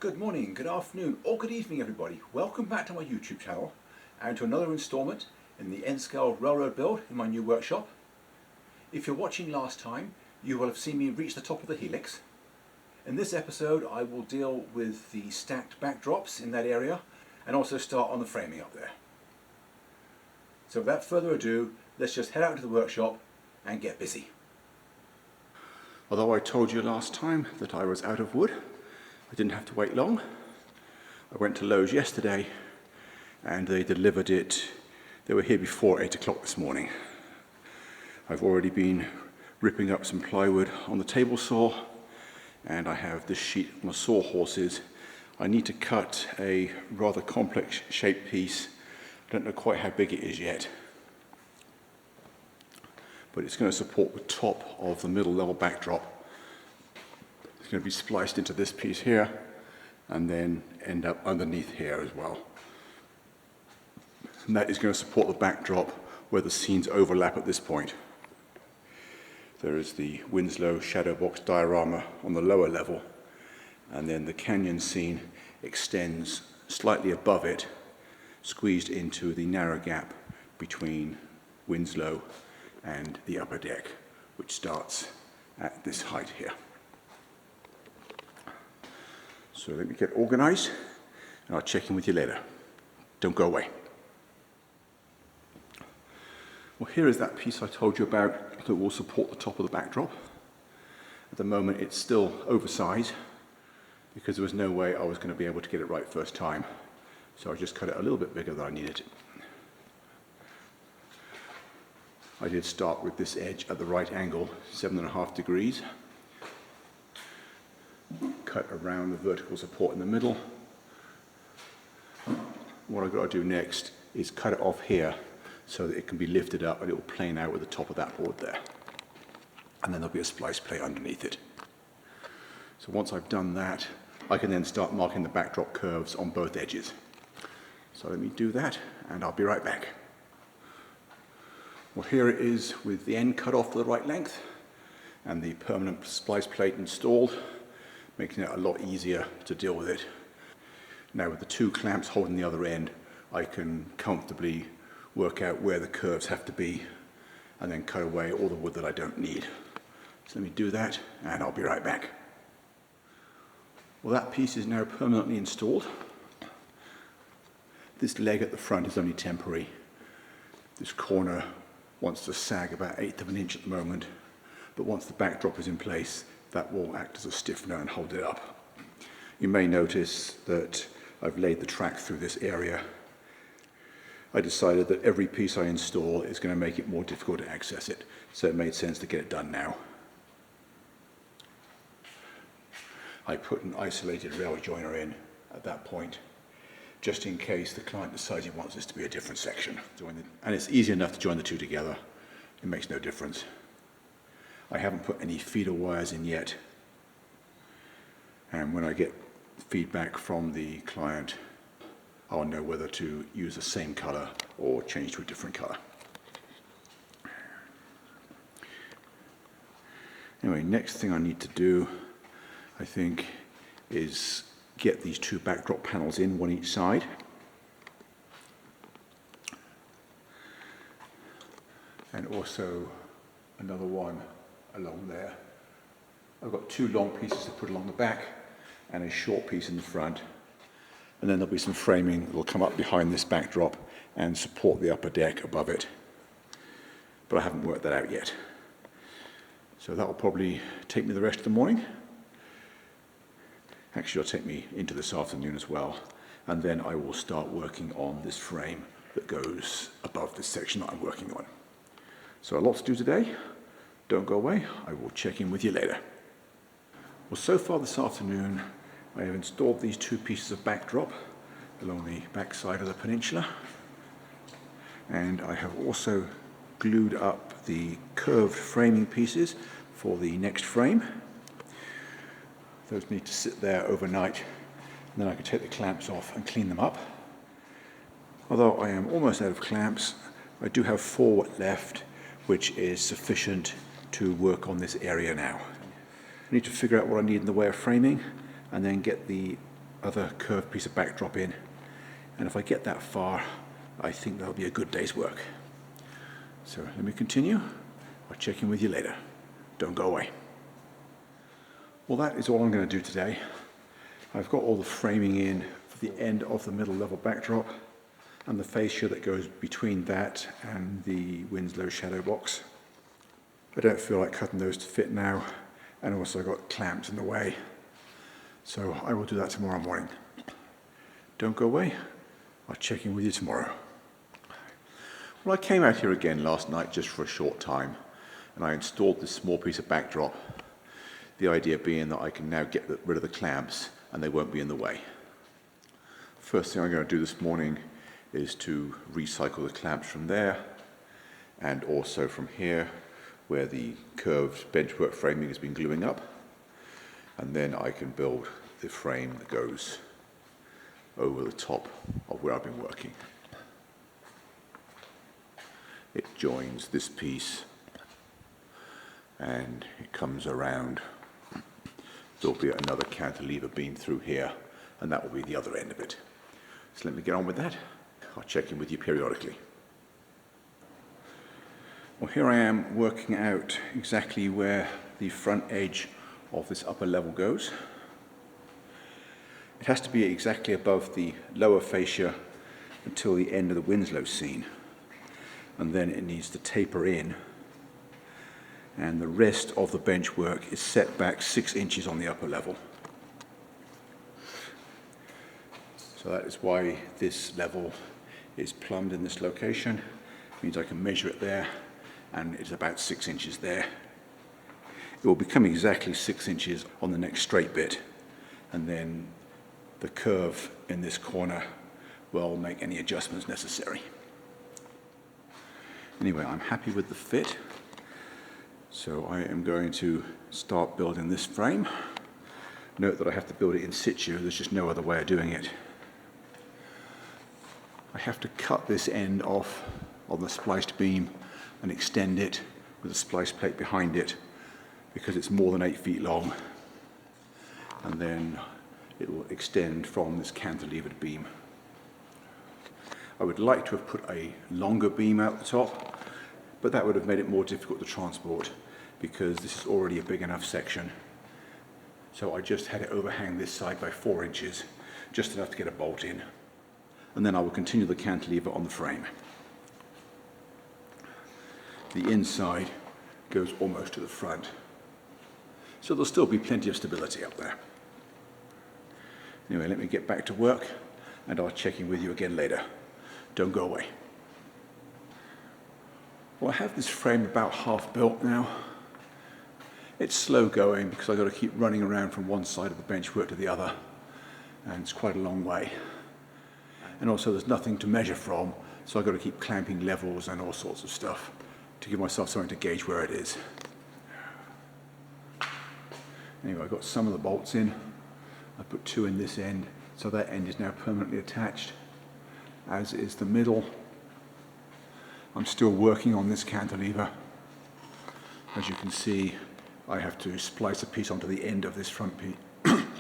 Good morning, good afternoon, or good evening everybody. Welcome back to my YouTube channel and to another installment in the N-scale railroad build in my new workshop. If you're watching last time, you will have seen me reach the top of the helix. In this episode I will deal with the stacked backdrops in that area and also start on the framing up there. So without further ado, let's just head out to the workshop and get busy. Although I told you last time that I was out of wood, I didn't have to wait long. I went to Lowe's yesterday and they delivered it. They were here before 8 o'clock this morning. I've already been ripping up some plywood on the table saw, and I have this sheet on the sawhorses. I need to cut a rather complex shaped piece. I don't know quite how big it is yet, but it's going to support the top of the middle level backdrop. It's going to be spliced into this piece here and then end up underneath here as well. And that is going to support the backdrop where the scenes overlap at this point. There is the Winslow shadow box diorama on the lower level, and then the canyon scene extends slightly above it, squeezed into the narrow gap between Winslow and the upper deck, which starts at this height here. So let me get organized and I'll check in with you later. Don't go away. Well, here is that piece I told you about that will support the top of the backdrop. At the moment it's still oversized because there was no way I was going to be able to get it right first time. So I just cut it a little bit bigger than I needed. I did start with this edge at the right angle, 7.5 degrees. Cut around the vertical support in the middle. What I've got to do next is cut it off here so that it can be lifted up and it will plane out with the top of that board there. And then there'll be a splice plate underneath it. So once I've done that, I can then start marking the backdrop curves on both edges. So let me do that and I'll be right back. Well, here it is with the end cut off to the right length and the permanent splice plate installed, making it a lot easier to deal with it. Now with the two clamps holding the other end, I can comfortably work out where the curves have to be and then cut away all the wood that I don't need. So let me do that and I'll be right back. Well, that piece is now permanently installed. This leg at the front is only temporary. This corner wants to sag about 1/8 of an inch at the moment, but once the backdrop is in place, that will act as a stiffener and hold it up. You may notice that I've laid the track through this area. I decided that every piece I install is going to make it more difficult to access it, so it made sense to get it done now. I put an isolated rail joiner in at that point, just in case the client decides he wants this to be a different section. And it's easy enough to join the two together. It makes no difference. I haven't put any feeder wires in yet, and when I get feedback from the client, I'll know whether to use the same color or change to a different color. Anyway, next thing I need to do, I think, is get these two backdrop panels in, one each side. And also another one along there. I've got two long pieces to put along the back and a short piece in the front. And then there'll be some framing that will come up behind this backdrop and support the upper deck above it. But I haven't worked that out yet. So that will probably take me the rest of the morning. Actually, it'll take me into this afternoon as well. And then I will start working on this frame that goes above this section that I'm working on. So a lot to do today. Don't go away, I will check in with you later. Well, so far this afternoon, I have installed these two pieces of backdrop along the back side of the peninsula. And I have also glued up the curved framing pieces for the next frame. Those need to sit there overnight, and then I can take the clamps off and clean them up. Although I am almost out of clamps, I do have 4 left, which is sufficient to work on this area now. I need to figure out what I need in the way of framing and then get the other curved piece of backdrop in. And if I get that far, I think that'll be a good day's work. So let me continue. I'll check in with you later. Don't go away. Well, that is all I'm going to do today. I've got all the framing in for the end of the middle level backdrop and the fascia that goes between that and the Winslow shadow box. I don't feel like cutting those to fit now, and also I've got clamps in the way. So I will do that tomorrow morning. Don't go away. I'll check in with you tomorrow. Well, I came out here again last night just for a short time, and I installed this small piece of backdrop. The idea being that I can now get rid of the clamps and they won't be in the way. First thing I'm going to do this morning is to recycle the clamps from there and also from here where the curved benchwork framing has been gluing up, and then I can build the frame that goes over the top of where I've been working. It joins this piece and it comes around. There'll be another cantilever beam through here, and that will be the other end of it. So let me get on with that. I'll check in with you periodically. Well, here I am working out exactly where the front edge of this upper level goes. It has to be exactly above the lower fascia until the end of the Winslow scene, and then it needs to taper in, and the rest of the bench work is set back 6 inches on the upper level. So that is why this level is plumbed in this location. It means I can measure it there, and it's about 6 inches there. It will become exactly 6 inches on the next straight bit, and then the curve in this corner will make any adjustments necessary. Anyway, I'm happy with the fit, so I am going to start building this frame. Note that I have to build it in situ, there's just no other way of doing it. I have to cut this end off on the spliced beam and extend it with a splice plate behind it because it's more than 8 feet long, and then it will extend from this cantilevered beam. I would like to have put a longer beam out the top, but that would have made it more difficult to transport because this is already a big enough section. So I just had it overhang this side by 4 inches, just enough to get a bolt in. And then I will continue the cantilever on the frame. The inside goes almost to the front, so there'll still be plenty of stability up there. Anyway, let me get back to work and I'll check in with you again later. Don't go away. Well, I have this frame about half built now. It's slow going because I've got to keep running around from one side of the benchwork to the other, and it's quite a long way. And also there's nothing to measure from, so I've got to keep clamping levels and all sorts of stuff to give myself something to gauge where it is. Anyway, I've got some of the bolts in. I put 2 in this end, so that end is now permanently attached, as is the middle. I'm still working on this cantilever. As you can see, I have to splice a piece onto the end of this front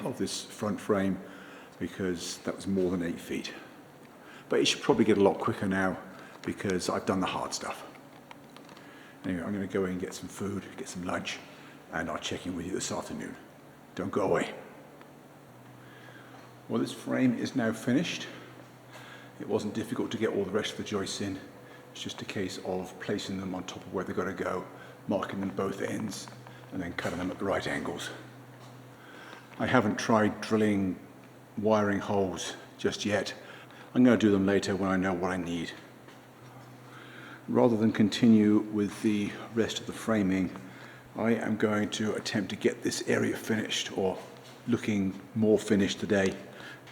of this front frame because that was more than 8 feet. But it should probably get a lot quicker now because I've done the hard stuff. Anyway, I'm going to go in and get some food, get some lunch, and I'll check in with you this afternoon. Don't go away. Well, this frame is now finished. It wasn't difficult to get all the rest of the joists in. It's just a case of placing them on top of where they've got to go, marking them both ends, and then cutting them at the right angles. I haven't tried drilling wiring holes just yet. I'm going to do them later when I know what I need. Rather than continue with the rest of the framing, I am going to attempt to get this area finished, or looking more finished today,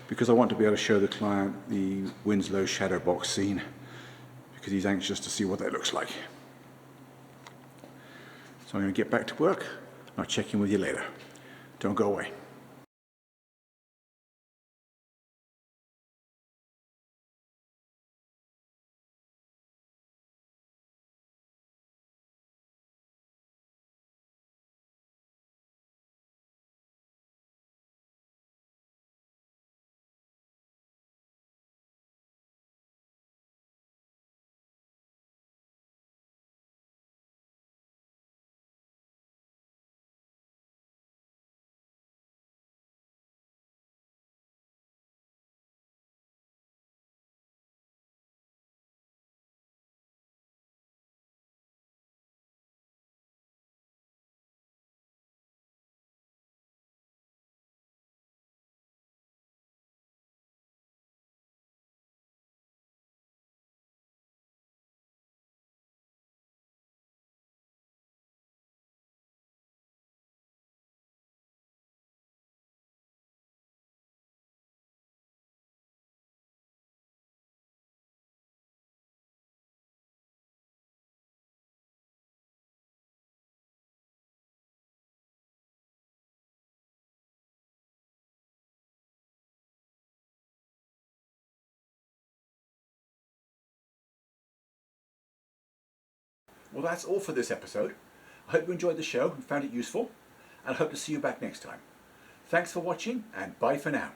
because I want to be able to show the client the Winslow shadow box scene, because he's anxious to see what that looks like. So I'm going to get back to work, and I'll check in with you later. Don't go away. Well, that's all for this episode. I hope you enjoyed the show and found it useful, and I hope to see you back next time. Thanks for watching, and bye for now.